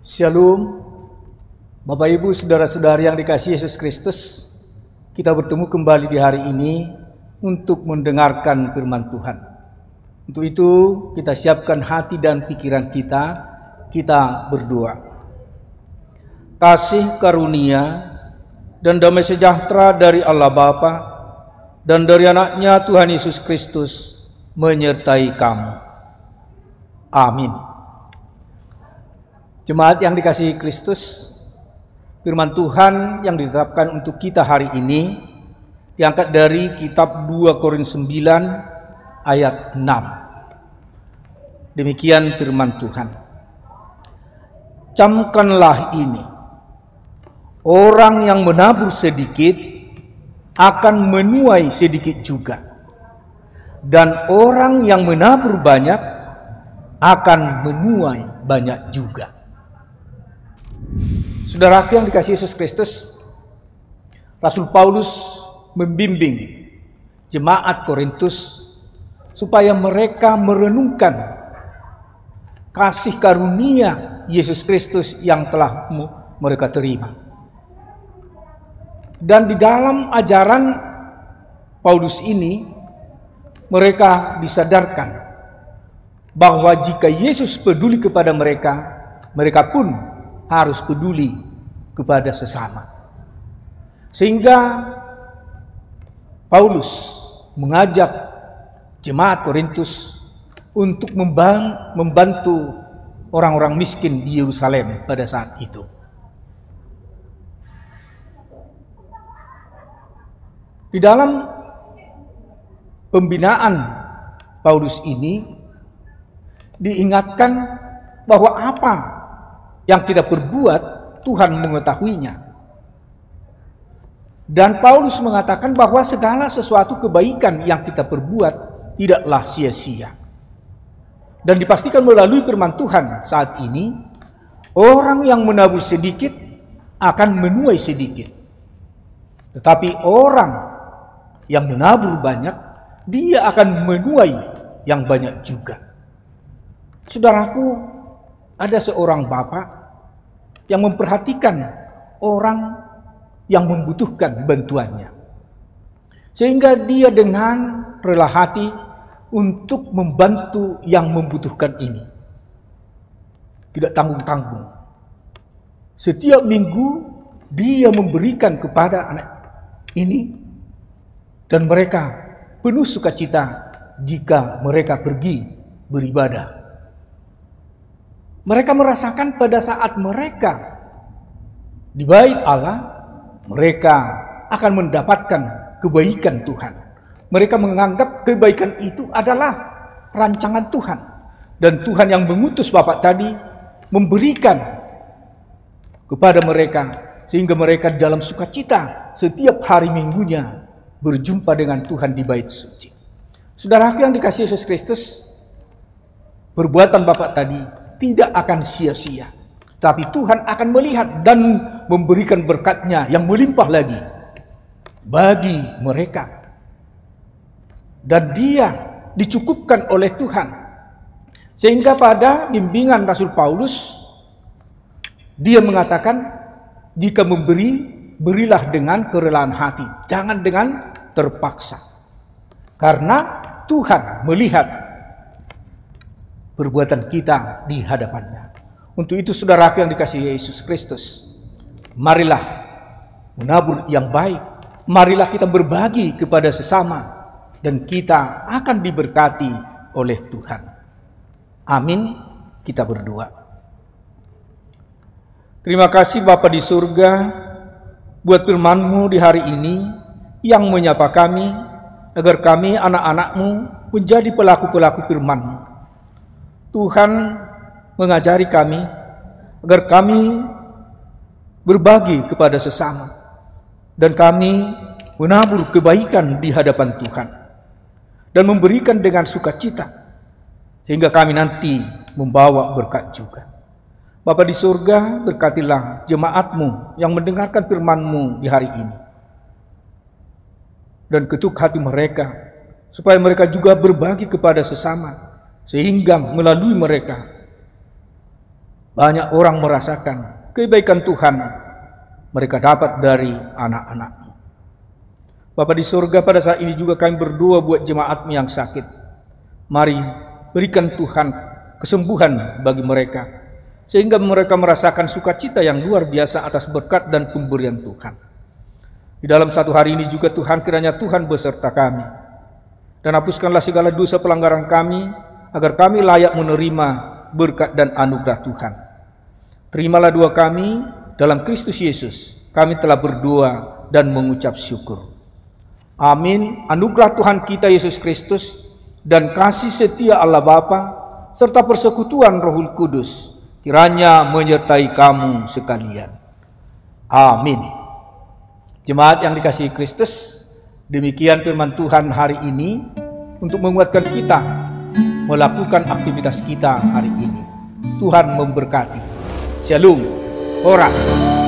Shalom, Bapak Ibu, saudara-saudari yang dikasihi Yesus Kristus. Kita bertemu kembali di hari ini untuk mendengarkan firman Tuhan. Untuk itu kita siapkan hati dan pikiran kita berdoa. Kasih karunia dan damai sejahtera dari Allah Bapa dan dari anaknya Tuhan Yesus Kristus menyertai kamu. Amin. Jemaat yang dikasihi Kristus, firman Tuhan yang ditetapkan untuk kita hari ini diangkat dari kitab 2 Korintus 9 ayat 6. Demikian firman Tuhan. Camkanlah ini, orang yang menabur sedikit akan menuai sedikit juga, dan orang yang menabur banyak akan menuai banyak juga. Saudaraku yang dikasihi Yesus Kristus, Rasul Paulus membimbing jemaat Korintus supaya mereka merenungkan kasih karunia Yesus Kristus yang telah mereka terima. Dan di dalam ajaran Paulus ini, mereka disadarkan bahwa jika Yesus peduli kepada mereka, mereka pun harus peduli kepada sesama. Sehingga Paulus mengajak jemaat Korintus untuk membantu orang-orang miskin di Yerusalem pada saat itu. Di dalam pembinaan Paulus ini diingatkan bahwa apa yang kita perbuat, Tuhan mengetahuinya. Dan Paulus mengatakan bahwa segala sesuatu kebaikan yang kita perbuat tidaklah sia-sia. Dan dipastikan melalui firman Tuhan saat ini, orang yang menabur sedikit akan menuai sedikit. Tetapi orang yang menabur banyak, dia akan menuai yang banyak juga. Saudaraku, ada seorang bapak yang memperhatikan orang yang membutuhkan bantuannya. Sehingga dia dengan rela hati untuk membantu yang membutuhkan ini. Tidak tanggung-tanggung. Setiap minggu dia memberikan kepada anak ini, dan mereka penuh sukacita jika mereka pergi beribadah. Mereka merasakan pada saat mereka di bait Allah, mereka akan mendapatkan kebaikan Tuhan. Mereka menganggap kebaikan itu adalah rancangan Tuhan. Dan Tuhan yang mengutus Bapak tadi memberikan kepada mereka, sehingga mereka dalam sukacita setiap hari minggunya berjumpa dengan Tuhan di bait suci. Saudaraku yang dikasihi Yesus Kristus, perbuatan Bapak tadi tidak akan sia-sia, tapi Tuhan akan melihat dan memberikan berkat-Nya yang melimpah lagi bagi mereka. Dan dia dicukupkan oleh Tuhan. Sehingga pada bimbingan Rasul Paulus, dia mengatakan, jika memberi, berilah dengan kerelaan hati, jangan dengan terpaksa. Karena Tuhan melihat perbuatan kita di hadapannya. Untuk itu saudaraku yang dikasihi Yesus Kristus, marilah menabur yang baik, marilah kita berbagi kepada sesama, dan kita akan diberkati oleh Tuhan. Amin. Kita berdoa. Terima kasih Bapa di surga buat firman-Mu di hari ini yang menyapa kami, agar kami anak-anak-Mu menjadi pelaku-pelaku firman-Mu. Tuhan mengajari kami agar kami berbagi kepada sesama, dan kami menabur kebaikan di hadapan Tuhan dan memberikan dengan sukacita, sehingga kami nanti membawa berkat juga. Bapa di surga, berkatilah jemaat-Mu yang mendengarkan firman-Mu di hari ini, dan ketuk hati mereka supaya mereka juga berbagi kepada sesama, sehingga melalui mereka Banyak orang merasakan kebaikan Tuhan mereka dapat dari anak-anak-Mu. Bapa di surga, pada saat ini juga kami berdoa buat jemaat-Mu yang sakit. Mari berikan Tuhan kesembuhan bagi mereka, sehingga mereka merasakan sukacita yang luar biasa atas berkat dan pemberian Tuhan. Di dalam satu hari ini juga Tuhan, kiranya Tuhan beserta kami, dan hapuskanlah segala dosa pelanggaran kami, agar kami layak menerima berkat dan anugerah Tuhan. Terimalah doa kami dalam Kristus Yesus. Kami telah berdoa dan mengucap syukur. Amin. Anugerah Tuhan kita Yesus Kristus dan kasih setia Allah Bapa serta persekutuan Roh Kudus kiranya menyertai kamu sekalian. Amin. Jemaat yang dikasihi Kristus, demikian firman Tuhan hari ini untuk menguatkan kita melakukan aktivitas kita hari ini. Tuhan memberkati. Shalom. Horas.